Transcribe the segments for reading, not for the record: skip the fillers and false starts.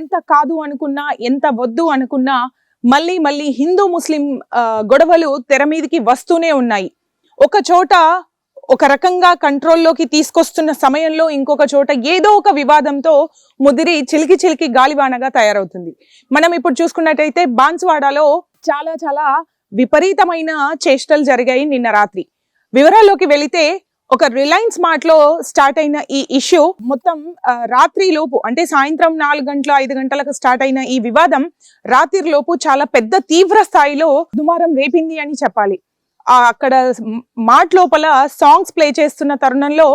ఎంత కాదు అనుకున్నా, ఎంత వద్దు అనుకున్నా మళ్ళీ మళ్ళీ హిందూ ముస్లిం గొడవలు తెర మీదకి వస్తూనే ఉన్నాయి. ఒక చోట ఒక రకంగా కంట్రోల్లోకి తీసుకొస్తున్న సమయంలో ఇంకొక చోట ఏదో ఒక వివాదంతో ముదిరి చిలికి చిలికి గాలివానగా తయారవుతుంది. మనం ఇప్పుడు చూసుకున్నట్టయితే బాన్స్వాడలో చాలా చాలా విపరీతమైన చేష్టలు జరిగాయి నిన్న రాత్రి. వివరాల్లోకి వెళితే ఒక రిలయన్స్ మార్ట్ లో స్టార్ట్ అయిన ఈ ఇష్యూ మొత్తం రాత్రి లోపు, అంటే సాయంత్రం 4 గంటల 5 గంటలకు స్టార్ట్ అయిన ఈ వివాదం రాత్రి లోపు చాలా పెద్ద తీవ్ర స్థాయిలో దుమారం రేపింది అని చెప్పాలి. అక్కడ మార్ట్ లోపల సాంగ్స్ ప్లే చేస్తున్న తరుణంలో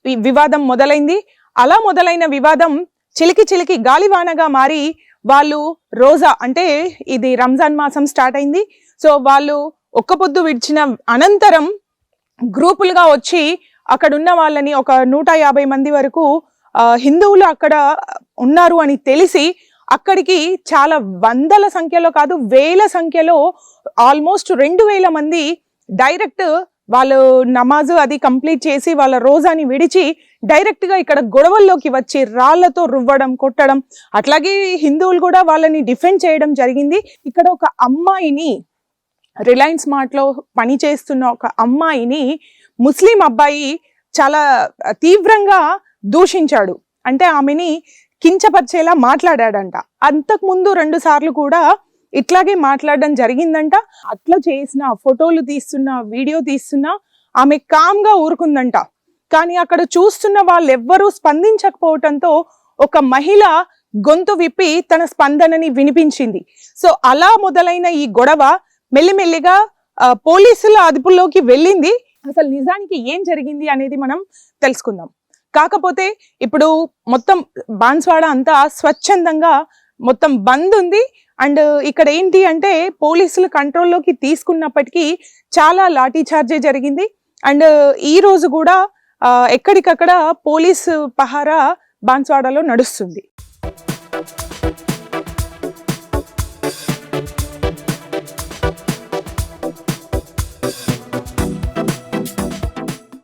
ఈ వివాదం మొదలైంది. అలా మొదలైన వివాదం చిలికి చిలికి గాలివానగా మారి వాళ్ళు రోజా, అంటే ఇది రంజాన్ మాసం స్టార్ట్ అయింది. సో వాళ్ళు ఒక్క పొద్దు విడిచిన అనంతరం గ్రూపులుగా వచ్చి అక్కడ ఉన్న వాళ్ళని ఒక 150 మంది వరకు హిందువులు అక్కడ ఉన్నారు అని తెలిసి అక్కడికి చాలా వందల సంఖ్యలో కాదు వేల సంఖ్యలో ఆల్మోస్ట్ 2000 మంది డైరెక్ట్ వాళ్ళు నమాజు అది కంప్లీట్ చేసి వాళ్ళ రోజాని విడిచి డైరెక్ట్ గా ఇక్కడ గొడవల్లోకి వచ్చి రాళ్లతో రువ్వడం, కొట్టడం, అట్లాగే హిందువులు కూడా వాళ్ళని డిఫెండ్ చేయడం జరిగింది. ఇక్కడ ఒక అమ్మాయిని, రిలయన్స్ మార్ట్ లో పని చేస్తున్న ఒక అమ్మాయిని ముస్లిం అబ్బాయి చాలా తీవ్రంగా దూషించాడు. అంటే ఆమెని కించపరిచేలా మాట్లాడాడంట. అంతకుముందు 2 సార్లు కూడా ఇట్లాగే మాట్లాడడం జరిగిందంట. అట్లా చేసిన ఫోటోలు తీస్తున్నా, వీడియో తీస్తున్నా ఆమె కామ్గా ఊరుకుందంట. కానీ అక్కడ చూస్తున్న వాళ్ళెవ్వరూ స్పందించకపోవటంతో ఒక మహిళ గొంతు విప్పి తన స్పందనని వినిపించింది. సో అలా మొదలైన ఈ గొడవ మెల్లిమెల్లిగా పోలీసుల అదుపులోకి వెళ్ళింది. అసలు నిజానికి ఏం జరిగింది అనేది మనం తెలుసుకుందాం. కాకపోతే ఇప్పుడు మొత్తం బాన్స్వాడ అంతా స్వచ్ఛందంగా మొత్తం బంద్ ఉంది. అండ్ ఇక్కడ ఏంటి అంటే పోలీసులు కంట్రోల్లోకి తీసుకున్నప్పటికీ చాలా లాఠీ చార్జే జరిగింది. అండ్ ఈ రోజు కూడా ఎక్కడికక్కడ పోలీసు పహారా బాన్స్వాడలో నడుస్తుంది.